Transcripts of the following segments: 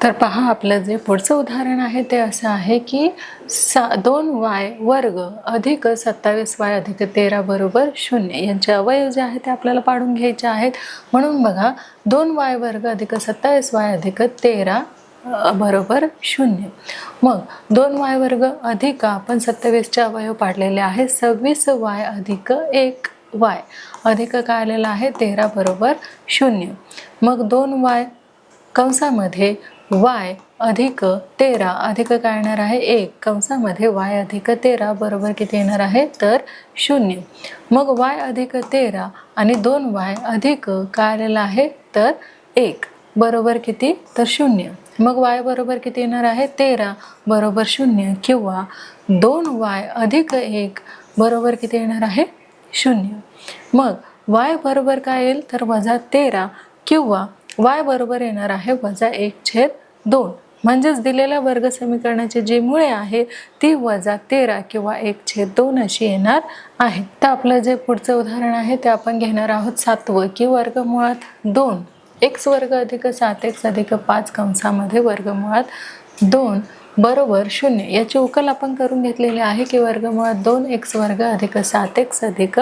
तर पहा, आपलं जे पुढचं उदाहरण आहे ते असं आहे की 2y वर्ग अधिक 27y अधिक 13 बरोबर 0 यांचे अवयव जे आहेत ते आपल्याला पाडून घ्यायचे आहेत. म्हणून बघा, 2y वर्ग अधिक 27y अधिक 13 बरोबर 0. मग 2y वर्ग अधिक आपण 27चे अवयव पाडलेले आहे 26y अधिक 1y अधिक काय आलेलं आहे 13 बरोबर 0. मग 2y कंसामध्ये y अधिक 13 अधिक काय येणार आहे 1 कंसामध्ये y अधिक 13 बरोबर किती येणार आहे तर 0. मग y अधिक 13 आणि 2y अधिक काय आलेलं आहे तर 1 बरोबर किती तर 0. मग y बरोबर किती येणार आहे 13 बरोबर 0 किंवा 2y अधिक 1 बरोबर किती येणार आहे 0. मग y बरोबर काय येईल तर वजा 13 किंवा y बरोबर येणार आहे वजा 1/2. म्हणजेच दिलेल्या वर्ग समीकरणाची जी मुळे आहे ती वजा 13 किंवा 1/2 अशी येणार आहे. तर आपलं जे पुढचं उदाहरण आहे ते आपण घेणार आहोत 7वं की वर्गमुळात 2 x वर्ग अधिक 7x अधिक 5 कंसामध्ये वर्गमुळात 2 बरोबर 0 याची उकल आपण करून घेतलेली आहे की वर्गमुळात 2x वर्ग अधिक 7x अधिक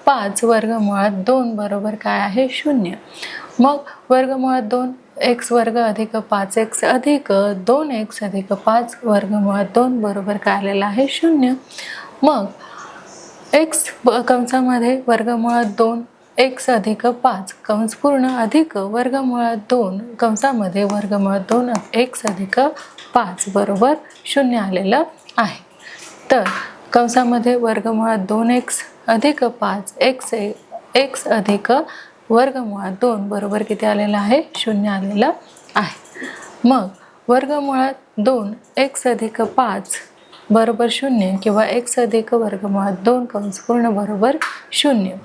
5 वर्गमुळात 2 बरोबर काय आहे 0. मग वर्गमुळात 2x वर्ग अधिक 5x अधिक 2x अधिक 5 वर्गमुळात 2 बरोबर काय आलेलं आहे 0. मग x कंसामध्ये वर्गमुळात 2 x अधिक 5 कंस पूर्ण अधिक वर्गमुळात 2 कंसामध्ये वर्गमुळात 2 x अधिक 5 बरोबर 0 आलेलं आहे. तर कंसामध्ये वर्गमुळात 2x अधिक 5 x अधिक वर्गमुळात 2 बरोबर किती आलेलं आहे 0 आलेलं आहे. मग वर्गमुळात 2x अधिक 5 बरोबर 0 किंवा x अधिक वर्गमुळात 2 कंस पूर्ण बरोबर 0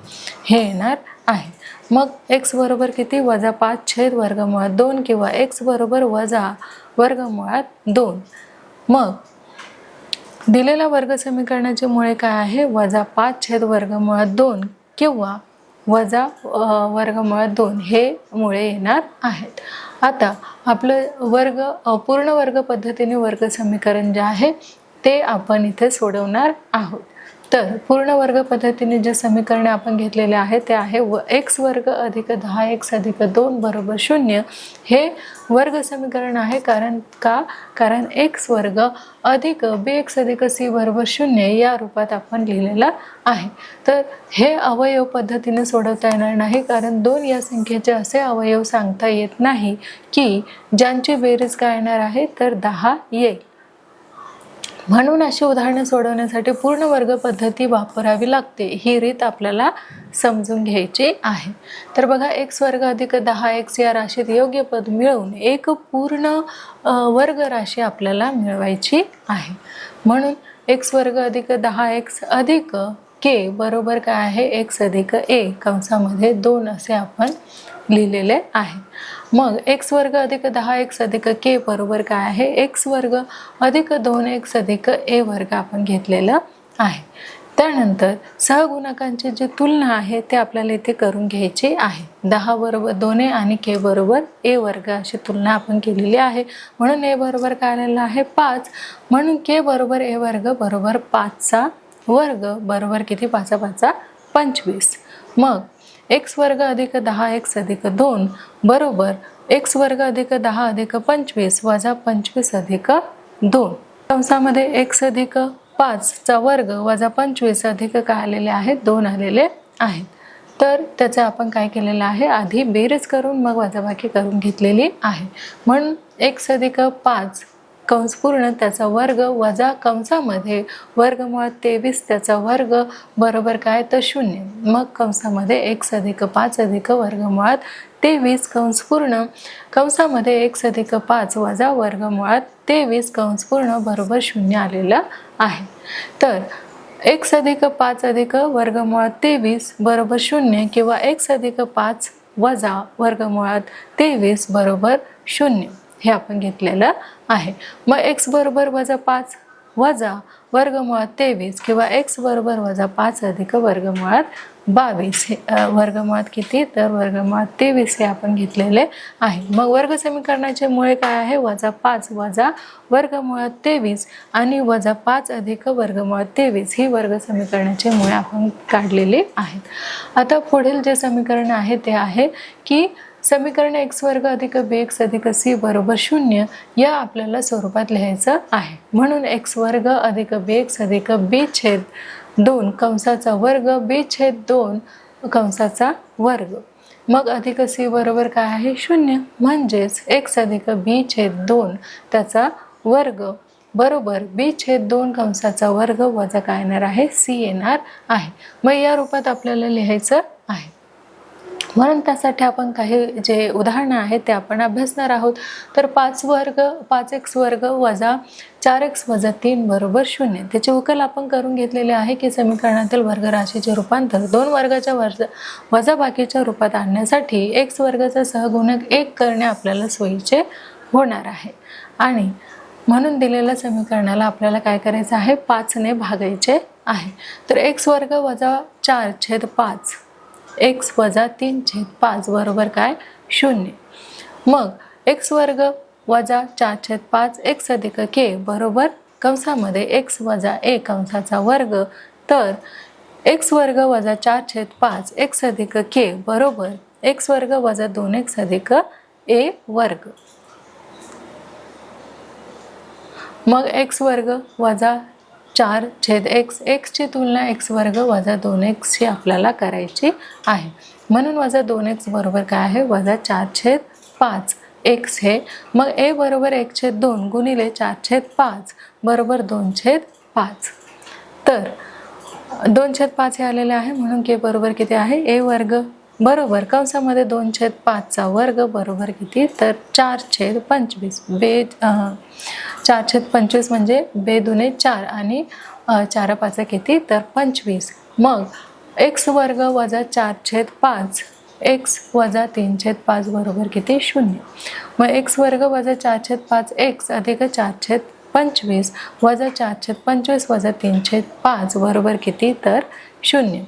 हे येणार आहे. मग x बरोबर किती वजा 5 वर्गमुळात 2 किंवा x बरोबर वजा वर्गमुळात 2. मग दिलेल्या वर्ग समीकरणाची मुळे काय आहे वजा 5 वर्गमुळात 2 किंवा वजा वर्गमुळात 2 हे मुळे येणार आहेत. आता आपलं पूर्ण वर्ग पद्धतीने वर्ग समीकरण जे आहे ते आपण इथे सोडवणार आहोत. तर पूर्ण वर्ग पद्धतीने जे समीकरणे आपण घेतलेले आहे ते आहे x वर्ग अधिक 10x अधिक 2 बरोबर 0 हे वर्ग समीकरण आहे. कारण x वर्ग अधिक bx अधिक c बरोबर 0 या रूपात आपण लिहिलेलं आहे. तर हे अवयव पद्धतीने सोडवता येणार नाही कारण 2 या संख्येचे असे अवयव सांगता येत नाही की ज्यांची बेरीज काय येणार आहे तर 10 येईल. म्हणून अशी उदाहरणे सोडवण्यासाठी पूर्ण वर्ग पद्धती वापरावी लागते. ही रीत आपल्याला समजून घ्यायची आहे. तर बघा, x वर्ग अधिक 10x या राशीत योग्य पद मिळवून एक पूर्ण वर्ग राशी आपल्याला मिळवायची आहे. म्हणून x वर्ग अधिक 10x अधिक k बरोबर काय आहे x अधिक a कंसामध्ये 2 असे आपण लिहिलेले आहे. मग x वर्ग अधिक 10x अधिक k बरोबर काय आहे x वर्ग अधिक 2x अधिक a वर्ग आपण घेतलेलं आहे. त्यानंतर सहगुणकांची जी तुलना आहे ते आपल्याला इथे करून घ्यायची आहे. 10 बरोबर 2a आणि k बरोबर a वर्ग अशी तुलना आपण केलेली आहे. म्हणून a बरोबर काय आलेलं आहे 5. म्हणून k बरोबर a वर्ग बरोबर 5चा वर्ग बरोबर किती 5 5 25. मग x वर्ग अधिक 10x अधिक 2 बरोबर x वर्ग अधिक 10 अधिक 25 वजा 25 अधिक 2 कंसामध्ये x अधिक 5 चा वर्ग वजा 25 अधिक काय आलेले आहेत 2 आलेले आहेत. तर त्याचं आपण काय केलेलं आहे आधी बेरीज करून मग वजाबाकी करून घेतलेली आहे. म्हणून x अधिक 5 कंस पूर्ण त्याचा वर्ग वजा कंसामध्ये वर्गमुळात 23 त्याचा वर्ग बरोबर काय तर 0. मग कंसामध्ये x अधिक 5 अधिक वर्गमुळात 23 कंस पूर्ण कंसामध्ये x अधिक 5 वजा वर्गमुळात 23 कंस पूर्ण बरोबर 0 आलेलं आहे. तर x अधिक 5 अधिक वर्गमुळात 23 बरोबर 0 किंवा x अधिक 5 वजा वर्गमुळात 23 बरोबर 0 हे आपण घेतलेलं आहे. मग x बरोबर वजा 5 वजा वर्गमुळात 23 किंवा x बरोबर वजा 5 अधिक वर्गमुळात 22 वर्गमुळात किती तर वर्गमुळात 23 हे आपण घेतलेले आहे। मग वर्ग समीकरणाचे मुळे काय आहे वजा 5 वजा वर्गमुळात 23 आणि वजा 5 अधिक वर्गमुळात 23 ही वर्ग समीकरणाचे मुळे आपण काढलेली आहेत। आता पुढील जे समीकरण आहे ते आहे की समीकरण x वर्ग अधिक bx अधिक c बरोबर 0 या आपल्याला स्वरूपात लिहायचं आहे। म्हणून x वर्ग अधिक bx अधिक b छेद 2 कंसाचा वर्ग b छेद 2 कंसाचा वर्ग मग अधिक c बरोबर काय आहे 0 म्हणजेच x अधिक b छेद 2 त्याचा वर्ग बरोबर b छेद 2 कंसाचा वर्ग वजा काय येणार आहे c येणार आहे। मग या रूपात आपल्याला लिहायचं आहे। म्हणून त्यासाठी आपण काही जे उदाहरणं आहेत ते आपण अभ्यासणार आहोत। तर 5x वर्ग वजा 4x वजा 3 बरोबर 0 त्याचे उकल आपण करून घेतलेले आहे की समीकरणातील वर्ग राशीचे रूपांतर दोन वर्गाच्या वजाबाकीच्या रूपात आणण्यासाठी x वर्गाचा सहगुणक 1 करणे आपल्याला सोयीचे होणार आहे। आणि म्हणून दिलेल्या समीकरणाला आपल्याला काय करायचं आहे 5 ने भागायचे आहे। तर x वर्ग वजा 4 छेद 5 x वजा 3 छेद 5 बरोबर काय 0 मग x वर्ग वजा 4 छेद 5 x अधिक k बरोबर कंसामध्ये x वजा 1 कंसाचा वर्ग तर x वर्ग वजा 4 छेद 5 x अधिक k बरोबर x वर्ग वजा 2x अधिक a वर्ग मग x वर्ग वजा 4 छेद x ची तुलना x वर्ग वजा 2x ची आपल्याला करायची आहे। म्हणून वजा 2x बरोबर काय आहे वजा 4 छेद 5 x हे मग a बरोबर 1 छेद 2 गुणिले 4 छेद 5 बरोबर 2 छेद 5 तर 2 छेद 5 हे आलेले आहे म्हणून k बरोबर किती आहे a वर्ग बरोबर कंसामध्ये 2 छेद 5 चा वर्ग बरोबर किती तर 4 छेद 25 4 छेद 25 म्हणजे बे दुने 4 आणि 4 5 किती तर 25 मग x वर्ग वजा 4 छेद 5 x वजा 3 छेद 5 बरोबर किती 0 मग x वर्ग वजा 4 छेद 5 x अधिक 4 छेद 25 वजा 4 छेद 25 वजा 3 छेद 5 बरोबर किती तर 0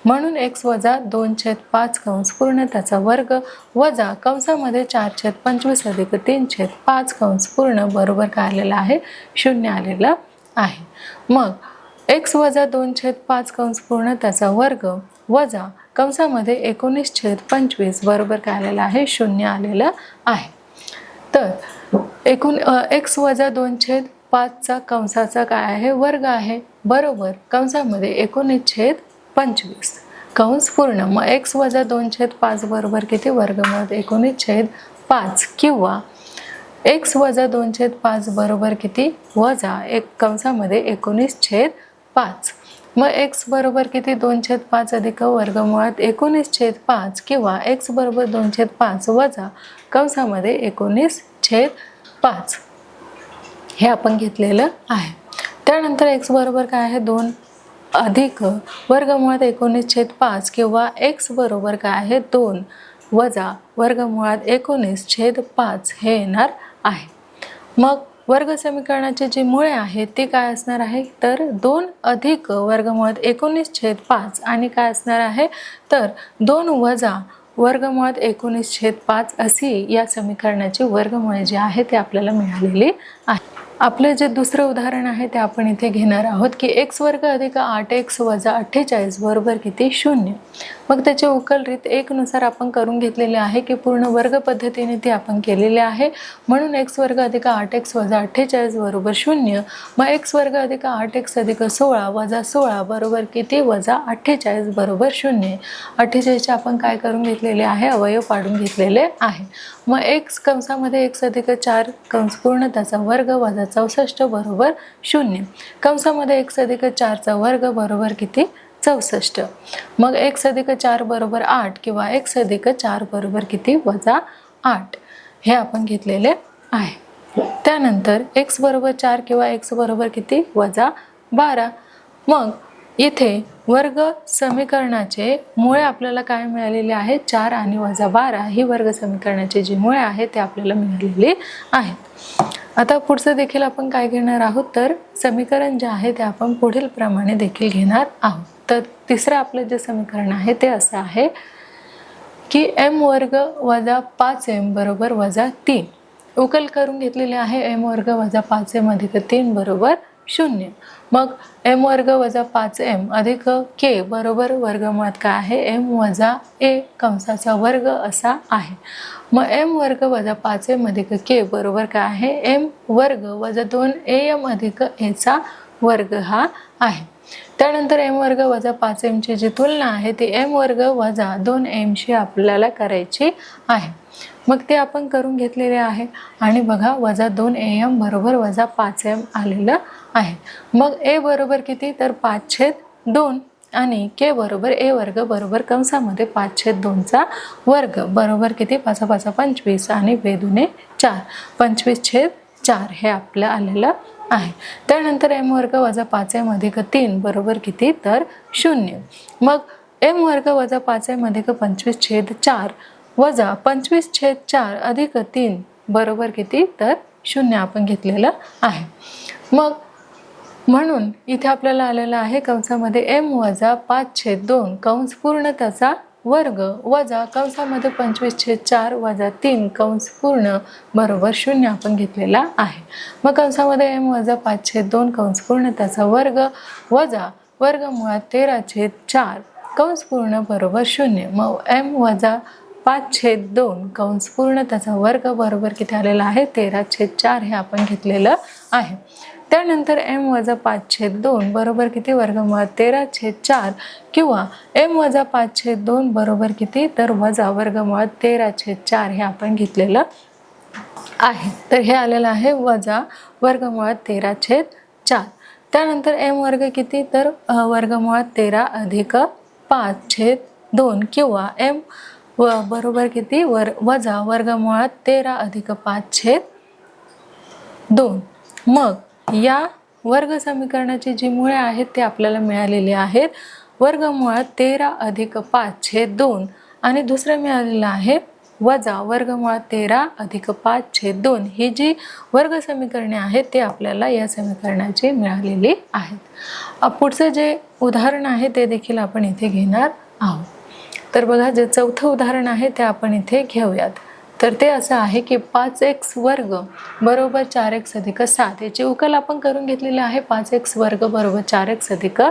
म्हणून x वजा 2 छेद 5 कंस पूर्ण त्याचा वर्ग वजा कंसामध्ये 4 छेद 25 अधिक 3 छेद 5 कंस पूर्ण बरोबर काय आलेला आहे 0 आलेला आहे। मग x वजा 2 छेद 5 कंस पूर्ण त्याचा वर्ग वजा कंसामध्ये 19 छेद 25 बरोबर काय आलेला आहे 0 आलेला आहे। तर x वजा 2 छेद 5 चा कंसाचा काय आहे वर्ग आहे बरोबर कंसामध्ये 19 छेद 25 कंस पूर्ण मग x वजा 2 छेद 5 बरोबर किती वर्गमूळ 19 छेद 5 किंवा x वजा 2 छेद 5 बरोबर किती वजा एक कंसामध्ये 19 छेद 5 मग x बरोबर किती 2 छेद 5 अधिक वर्गमुळात 19 छेद 5 किंवा x बरोबर 2 छेद 5 वजा कंसामध्ये 19 छेद 5 हे आपण घेतलेलं आहे। त्यानंतर x बरोबर काय आहे 2 अधिक वर्गमुळात 19 छेद 5 किंवा x बरोबर काय आहे 2 वजा वर्गमुळात 19 छेद 5 हे येणार आहे। मग वर्ग समीकरणाचे जे मुळे आहेत ते काय असणार आहे तर 2 अधिक वर्गमुळात 19 छेद 5 आणि काय असणार आहे तर 2 वजा वर्गमुळात 19 छेद 5 अशी या समीकरणाची वर्गमुळे जे आहे ते आपल्याला मिळालेली आहे। आपले जे दुसरे उदाहरण आहे ते आपण इथे घेणार आहोत की x वर्ग अधिक 8x वजा 48 बरोबर किती 0 मग त्याचे उकल रीत 1 नुसार आपण करून घेतलेले आहे की पूर्ण वर्ग पद्धतीने ती आपण केलेले आहे। म्हणून x वर्ग अधिक 8x वजा 48 बरोबर 0 मग x वर्ग अधिक 8x अधिक 16 वजा 16 बरोबर किती वजा 48 बरोबर 0 48 चे आपण काय करून घेतलेले आहे अवयव पाडून घेतलेले आहे। मग x कंसामध्ये x अधिक 4 कंस पूर्ण त्याचा वर्ग वजा 64 बरोबर 0 कंसामध्ये x अधिक 4 चा वर्ग बरोबर किती 64 मग x अधिक 4 बरोबर 8 किंवा x अधिक 4 बरोबर किती वजा 8 हे आपण घेतलेले आहे। त्यानंतर x बरोबर 4 किंवा x बरोबर किती वजा 12 मग इथे वर्ग समीकरणाचे मुळे आपल्याला काय मिळालेले आहे 4 आणि वजा 12 ही वर्ग समीकरणाचे जी मुळे आहेत ते आपल्याला मिळालेली आहेत। आता पुढचं देखील आपण काय घेणार आहोत, तर समीकरण जे आहे ते आपण पुढील प्रमाणे देखील घेणार आहोत. तर तिसरं आपलं जे समीकरण आहे ते असं आहे की m वर्ग वजा 5m बरोबर वजा 3. उकल करून घेतलेले आहे m वर्ग वजा 5m अधिक 3 बरोबर 0. मग m वर्ग वजा 5m अधिक k बरोबर वर्गमुळात काय आहे, m वजा a कंसाचा वर्ग असा आहे. मग m वर्ग वजा 5m अधिक k बरोबर काय आहे, m वर्ग वजा 2am अधिक a चा वर्ग हा आहे. त्यानंतर m वर्ग वजा 5m ची जी तुलना आहे ती m वर्ग वजा 2m शी आपल्याला करायची आहे. मग ते आपण करून घेतलेले आहे आणि बघा वजा 2am बरोबर वजा 5m आलेलं आहे. मग a बरोबर किती, तर 5/2 आणि k बरोबर a वर्ग बरोबर कंसामध्ये 5/2 चा वर्ग बरोबर किती, 5 5 25 आणि 2 दुणे 4, 25/4 हे आपलं आलेलं आहे. त्यानंतर m वर्ग वजा 5m अधिक 3 बरोबर किती, तर 0. मग m वर्ग वजा 5m अधिक 25/4 वजा 25/4 अधिक 3 बरोबर किती, तर 0 आपण घेतलेलं आहे. मग म्हणून इथे आपल्याला आलेलं आहे कंसामध्ये m वजा 5/2 कंस पूर्ण त्याचा वर्ग वजा कंसामध्ये 25/4 वजा 3 कंस पूर्ण बरोबर 0 आपण घेतलेला आहे. मग कंसामध्ये m वजा 5/2 कंस पूर्ण त्याचा वर्ग वजा वर्गमुळात 13/4 कंस पूर्ण बरोबर 0. मग m वजा 5/2 कंस पूर्ण त्याचा वर्ग बरोबर किती आलेला आहे, 13/4 हे आपण घेतलेलं आहे. त्यानंतर m वजा 5/2 बरोबर किती, वर्गमुळात 13/4 किंवा m वजा 5/2 बरोबर किती, तर वजा वर्गमुळात 13/4 हे आपण घेतलेलं आहे. तर हे आलेलं आहे वजा वर्गमुळात 13/4. त्यानंतर m वर्ग किती, तर वर्गमुळात 13 अधिक 5/2 किंवा m बरोबर किती, वजा वर्गमुळात 13 अधिक 5/2. मग या वर्ग समीकरणाची जी मुळे आहेत ते आपल्याला मिळालेली आहेत. वर्गमुळात 13 अधिक 5/2 आणि दुसरं मिळालेलं आहे वजा वर्गमुळात 13 अधिक 5/2. ही जी वर्ग समीकरणे आहेत ते आपल्याला या समीकरणाची मिळालेली आहेत. पुढचं जे उदाहरण आहे ते देखील आपण इथे घेणार आहोत. तर बघा, जे चौथं उदाहरण आहे ते आपण इथे घेऊयात. तर ते असं आहे की 5x वर्ग बरोबर 4x अधिक 7 याची उकल आपण करून घेतलेली आहे. 5x वर्ग बरोबर 4x अधिक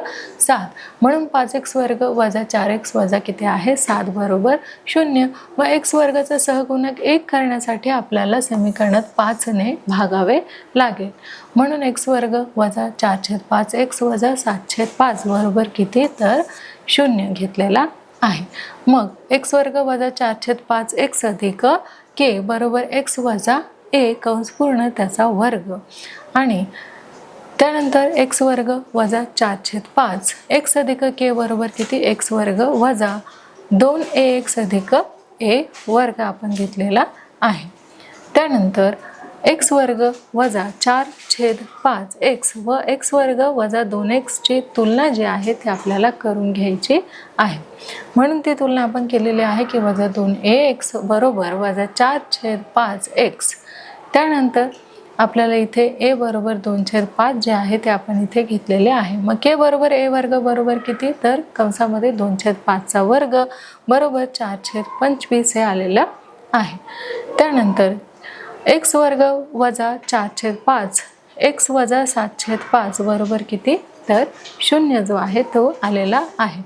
7 म्हणून 5x वर्ग वजा 4x वजा किती आहे, 7 बरोबर 0. मग x वर्गाचा सहगुणक 1 करण्यासाठी आपल्याला समीकरणात 5 ने भागावे लागेल. म्हणून x वर्ग वजा 4/5 x वजा 7/5 बरोबर किती, तर 0 घेतलेला आहे. मग x वर्ग वजा 4/5 x अधिक k बरोबर x वजा a कंस पूर्ण त्याचा वर्ग आणि त्यानंतर x वर्ग वजा 4/5 x अधिक k बरोबर किती, x वर्ग वजा 2ax अधिक a वर्ग आपण घेतलेला आहे. त्यानंतर x वर्ग वजा 4/5 x व x वर्ग वजा 2x ची तुलना जी आहे ती आपल्याला करून घ्यायची आहे. म्हणून ती तुलना आपण केलेली आहे की वजा 2ax बरोबर वजा 4/5 x. त्यानंतर आपल्याला इथे a बरोबर 2/5 जे आहे ते आपण इथे घेतलेले आहे. मग k बरोबर a वर्ग बरोबर किती, तर कंसामध्ये 2/5 चा वर्ग बरोबर 4/25 हे आलेलं आहे. त्यानंतर x वर्ग वजा 4/5 x वजा 7/5 बरोबर किती, तर 0 जो आहे तो आलेला आहे.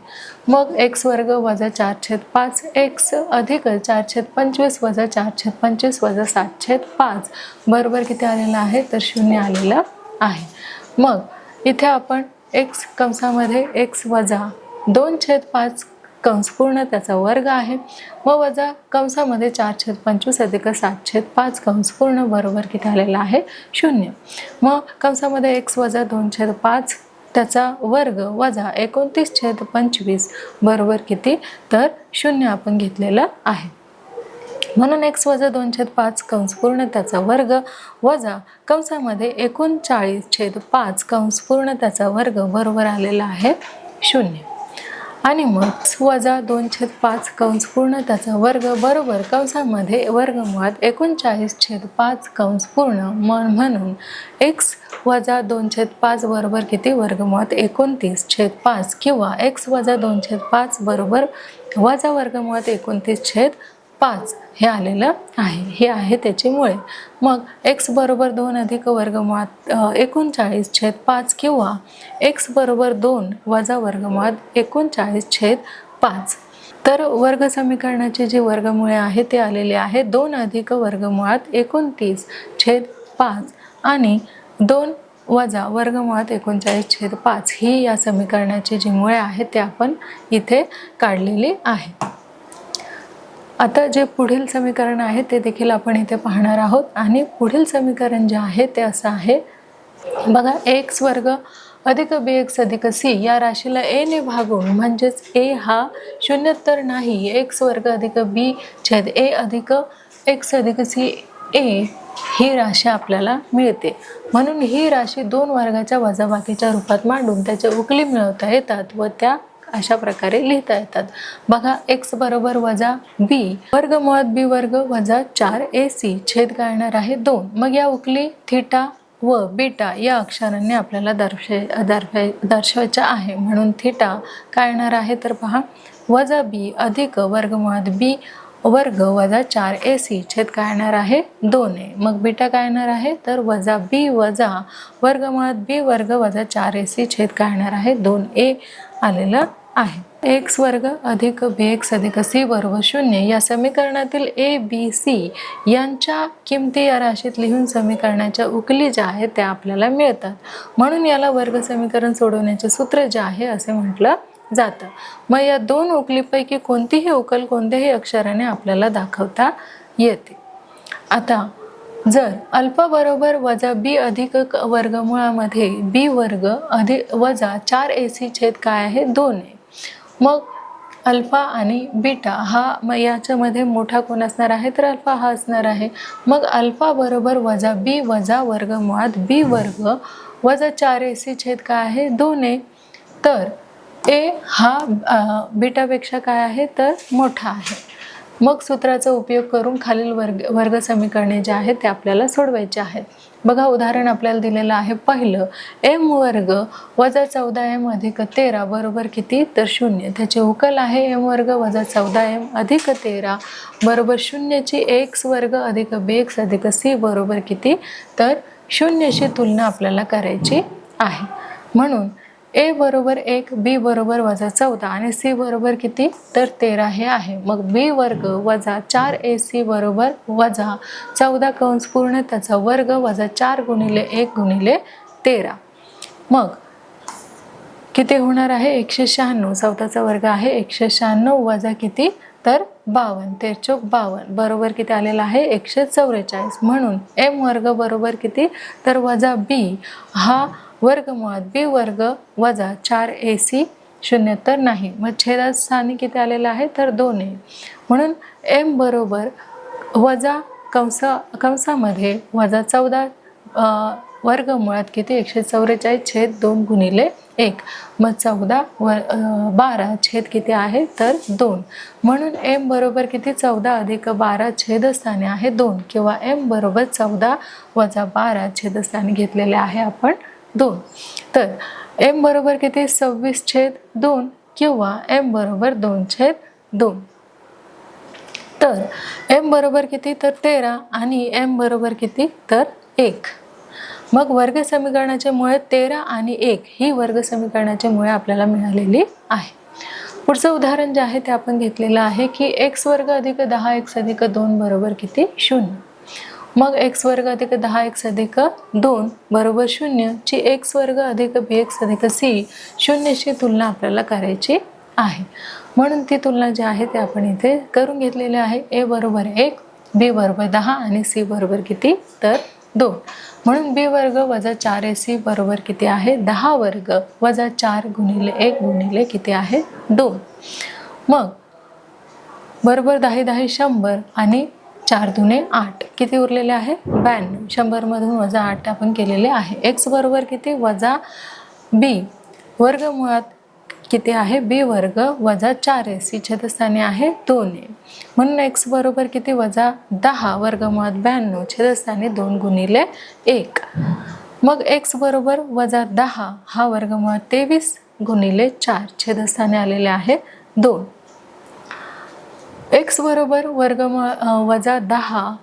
मग x वर्ग वजा 4/5 x अधिक 4/25 वजा 4/25 वजा 7/5 बरोबर किती आलेला आहे, तर 0 आलेला आहे. मग इथे आपण x कंसामध्ये x वजा 2/5 कंस पूर्ण त्याचा वर्ग आहे व वजा कंसामध्ये 4/25 अधिक 7/5 कंस पूर्ण बरोबर किती आलेला आहे, 0. मग कंसामध्ये x वजा 2/5 त्याचा वर्ग वजा 29/25 बरोबर किती, तर 0 आपण घेतलेला आहे. म्हणून x वजा 2/5 कंस पूर्ण त्याचा वर्ग वजा कंसामध्ये 39/5 कंस पूर्ण त्याचा वर्ग बरोबर आलेला आहे 0. आणि मग वजा 2/5 कंस पूर्ण त्याचा वर्ग बरोबर कंसामध्ये वर्गमुळात 39/5 कंस पूर्ण म्हणून x वजा 2/5 बरोबर किती वर्गमुळात 29/5 किंवा x वजा 2/5 बरोबर वजा वर्गमुळात 29/5 हे आलेलं आहे. हे आहे त्याची मुळे. मग x बरोबर 2 अधिक वर्गमुळात 39/5 किंवा x बरोबर 2 वजा वर्गमुळात 39/5. तर वर्ग समीकरणाचे जे वर्गमुळे आहे ते आलेले आहे 2 अधिक वर्गमुळात 29/5 आणि 2 वजा वर्गमुळात 39/5 ही या समीकरणाची जी मुळे आहेत ते आपण इथे काढलेली आहे. आता जे पुढील समीकरण आहे ते देखील आपण इथे पाहणार आहोत आणि पुढील समीकरण जे आहे ते असं आहे बघा, x वर्ग अधिक bx अधिक c या राशीला a ने भागून म्हणजेच a हा शून्योत्तर नाही, x वर्ग अधिक b छेद a अधिक x अधिक c a ही राशी आपल्याला मिळते. म्हणून ही राशी 2 वर्गाच्या वजाबाकीच्या रूपात मांडून त्याच्या उकली मिळवता येतात व त्या अशा प्रकारे लिहिता येतात. बघा, x बरोबर वजा b वर्गमुळात b वर्ग वजा 4ac छेद काय येणार आहे 2. मग या उकली थिटा व बीटा या अक्षरांनी आपल्याला दर्शवायच्या आहे. म्हणून थिटा काय येणार आहे तर पहा वजा b अधिक वर्गमुळात b वर्ग वजा 4ac छेद काय येणार आहे 2a. मग बीटा काय येणार आहे तर वजा b वजा वर्गमुळात b वर्ग वजा 4ac छेद काय येणार आहे 2a आलेला आहे. x वर्ग अधिक bx अधिक c बरोबर 0 या समीकरणातील a b c यांच्या किमती या राशीत लिहून समीकरणाच्या उकली ज्या आहेत त्या आपल्याला मिळतात. म्हणून याला वर्ग समीकरण सोडवण्याचे सूत्र जे आहे असे म्हटलं जातं. मग या 2 उकलीपैकी कोणतीही उकल कोणत्याही अक्षराने आपल्याला दाखवता येते. आता जर अल्फा बरोबर वजा b अधिक वर्गमुळामध्ये b वर्ग अधिक वजा 4ac छेद काय आहे 2a. मग अल्फा आणि बीटा हा याच्यामध्ये मोठा कोण असणार आहे तर अल्फा हा असणार आहे. मग अल्फा बरोबर वजा b वजा वर्गमुळात b वर्ग वजा 4ac छेद काय आहे 2a. तर a हा बीटापेक्षा काय आहे तर मोठा आहे. मग सूत्राचा उपयोग करून खालील वर्ग समीकरणे जे आहेत ते आपल्याला सोडवायचे आहेत. बघा, उदाहरण आपल्याला दिलेलं आहे पहिलं, m वर्ग वजा 14m अधिक 13 बरोबर किती तर 0. त्याचे उकल आहे m वर्ग वजा 14m अधिक 13 बरोबर 0 ची x वर्ग अधिक bx अधिक c बरोबर किती तर 0 शी तुलना आपल्याला करायची आहे. म्हणून a बरोबर 1 b बरोबर वजा 14 आणि c बरोबर किती तर 13 हे आहे. मग b वर्ग वजा 4ac बरोबर वजा 14 कंस पूर्ण त्याचा वर्ग वजा 4 गुणिले 1 गुणिले 13. मग किती होणार आहे 196. 14चा वर्ग आहे 196 वजा किती तर 52 13 52 बरोबर किती आलेला आहे 144. म्हणून m वर्ग बरोबर किती तर वजा b हा वर्गमुळात b वर्ग वजा 4ac शून्योत्तर नाही. मग छेदस्थानी किती आलेला आहे तर 2a. म्हणून m बरोबर वजा कंसामध्ये वजा 14 वर्गमुळात किती 144 छेद 2 गुणिले 1. मग 12 छेद किती आहे तर 2. म्हणून m बरोबर किती 14 अधिक 12 छेदस्थानी आहे 2 किंवा m बरोबर 14 वजा 12 छेदस्थानी घेतलेले आहे आपण 2. तर m बरोबर किती 26 छेद 2 किंवा m बरोबर 2 छेद 2. तर m बरोबर किती तर 13 आणि m बरोबर किती तर 1. मग वर्ग समीकरणाचे मुळे 13 आणि 1 ही वर्ग समीकरणाचे मुळे आपल्याला मिळालेली आहे. पुढचं उदाहरण जे आहे ते आपण घेतलेलं आहे की x वर्ग अधिक 10x अधिक 2 बरोबर किती 0. मग x वर्ग अधिक 10x अधिक 2 बरोबर 0 ची x वर्ग अधिक bx अधिक c 0 शी तुलना आपल्याला करायची आहे. म्हणून ती तुलना जी आहे ते आपण इथे करून घेतलेली आहे. a बरोबर 1 b बरोबर 10 आणि c बरोबर किती तर 2. म्हणून b वर्ग वजा 4ac बरोबर किती आहे 10 वर्ग वजा 4 गुणिले 1 गुणिले किती आहे 2. मग बरोबर 10 10 100 आणि 4 दुने 8 किती उरलेले आहे 92. 100 मधून वजा 8 आपण केलेले आहे. x बरोबर किती वजा b वर्गमुळात किती आहे बी वर्ग वजा 4ac छेदस्थानी आहे 2a. म्हणून x बरोबर किती वजा 10 वर्गमुळात 92 छेदस्थानी 2 गुणिले 1. मग x बरोबर वजा 10 हा वर्गमुळात 23 गुणिले 4 छेदस्थानी आलेले आहे 2. x बरोबर वजा 10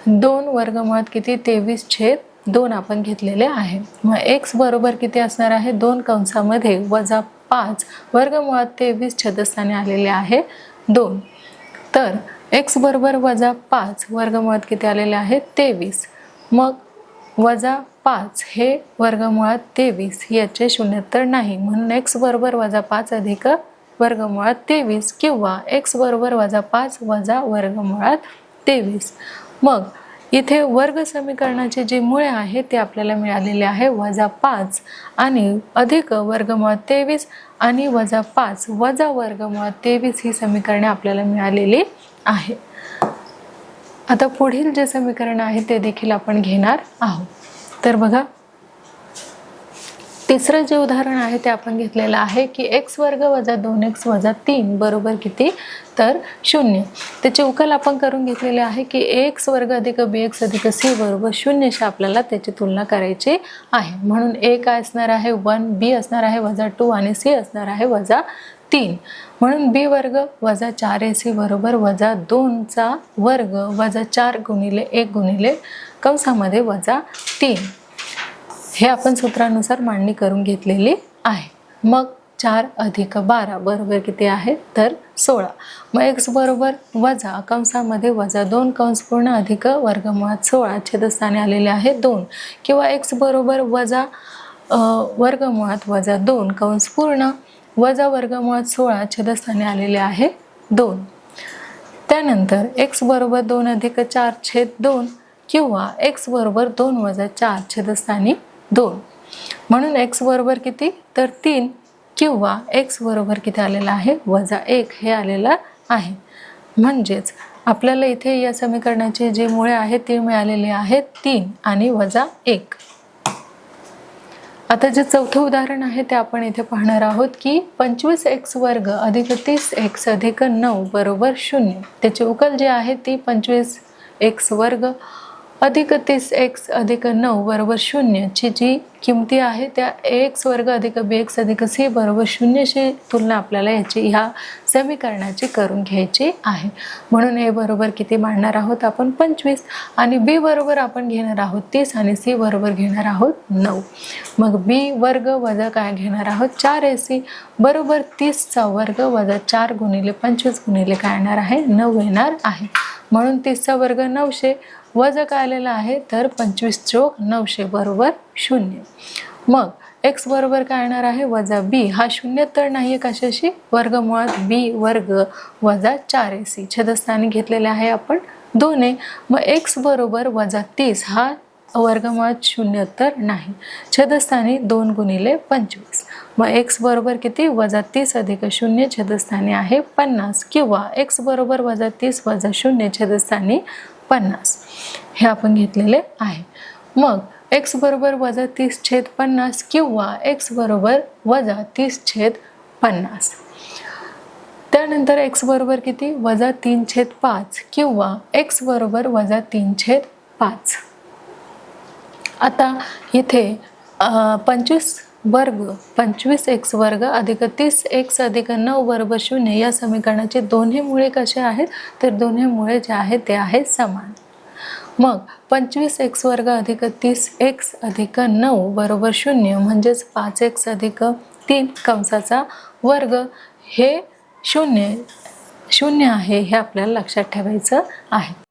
2 वर्गमुळात किती 23/2 आपण घेतलेले आहे. मग x बरोबर किती असणार आहे 2 कंसामध्ये वजा 5 वर्गमुळात 23 छेदस्थानी आलेले आहे 2. तर x बरोबर वजा 5 वर्गमुळात किती आलेले आहे 23. मग वजा 5 हे वर्गमुळात 23 याचे शून्योत्तर नाही, म्हणून x बरोबर वजा 5 अधिक वर्गमुळात 23 किंवा x बरोबर वजा 5 वजा वर्गमुळात 23. मग इथे वर्ग समीकरणाचे जे मुळे आहे ते आपल्याला मिळालेले आहे वजा 5 आणि अधिक वर्गमुळात 23 आणि वजा 5 वजा वर्गमुळात 23 ही समीकरणे आपल्याला मिळालेली आहे. आता पुढील जे समीकरण आहे ते देखील आपण घेणार आहोत. तर बघा, तिसरं जे उदाहरण आहे ते आपण घेतलेलं आहे की x वर्ग वजा 2x वजा 3 बरोबर किती तर 0. त्याचे उकल आपण करून घेतलेले आहे की ax वर्ग अधिक bx अधिक c बरोबर 0 शी आपल्याला त्याची तुलना करायची आहे. म्हणून a काय असणार आहे 1, b असणार आहे वजा 2 आणि c असणार आहे वजा 3. म्हणून b वर्ग वजा 4ac बरोबर वजा 2 चा वर्ग वजा 4 गुणिले 1 गुणिले कंसामध्ये वजा 3. हे आपण सूत्रानुसार मांडणी करून घेतलेली आहे. मग 4 अधिक 12 बरोबर किती आहे तर 16. मग x बरोबर वजा कंसामध्ये वजा 2 कंस पूर्ण अधिक वर्गमुळात 16 छेदस्थानी आलेले आहे 2 किंवा x बरोबर वजा वर्गमुळात वजा 2 कंस पूर्ण वजा वर्गमुळात 16 छेदस्थानी आलेले आहे 2. त्यानंतर x बरोबर 2 अधिक 4 छेद 2 किंवा x बरोबर 2 वजा 4 छेदस्थानी 2. म्हणून x बरोबर किती तर 3 किंवा x बरोबर किती आलेला आहे वजा 1 हे आलेलं आहे. म्हणजेच आपल्याला इथे या समीकरणाचे जे मुळे आहेत ते मिळालेले आहेत 3 आणि वजा 1. आता जे चौथं उदाहरण आहे ते आपण इथे पाहणार आहोत की 25x वर्ग अधिक 30x अधिक 9 बरोबर 0. त्याची उकल जी आहे ती 25x वर्ग अधिक 30x अधिक 9 बरोबर 0 ची जी किमती आहे त्या ax वर्ग अधिक bx अधिक c बरोबर 0 शी तुलना आपल्याला याची ह्या समीकरणाची करून घ्यायची आहे. म्हणून a बरोबर किती मांडणार आहोत आपण 25 आणि b बरोबर आपण घेणार आहोत 30 आणि c बरोबर घेणार आहोत 9. मग b वर्ग वजा काय घेणार आहोत 4ac बरोबर 30 चा वर्ग वजा 4 गुणिले 25 गुणिले काय येणार आहे 9 येणार आहे. म्हणून 30 चा वर्ग 900 वजा काय आलेला आहे तर 25 चोक 900 बरोबर 0. मग x बरोबर काय येणार आहे वजा b हा शून्य तर नाहीये कशाशी वर्गमुळात b वर्ग वजा 4ac छेदस्थानी घेतलेले आहे आपण 2a. मग x बरोबर वजा 30 हा वर्गमुळात शून्य तर नाही छेदस्थानी 2 गुणिले 25. मग x बरोबर किती वजा 30 अधिक 0 छेदस्थानी आहे 50 किंवा x बरोबर वजा 30 वजा 0 छेदस्थानी 50 हे आपण घेतलेले आहे. मग x बरोबर वजा 30 छेद 50 किंवा x बरोबर वजा 30 छेद 50. त्यानंतर x बरोबर किती वजा 3 छेद 5 किंवा x बरोबर वजा 3 छेद 5. आता इथे 25x वर्ग अधिक 30x अधिक 9 बरोबर 0 या समीकरणाचे दोन्ही मुळे कसे आहेत तर दोन्ही मुळे जे आहेत ते आहेत समान. मग 25x वर्ग अधिक 30x अधिक 9 बरोबर 0 म्हणजेच 5x अधिक 3 कंसाचा वर्ग हे 0 आहे हे आपल्याला लक्षात ठेवायचं आहे.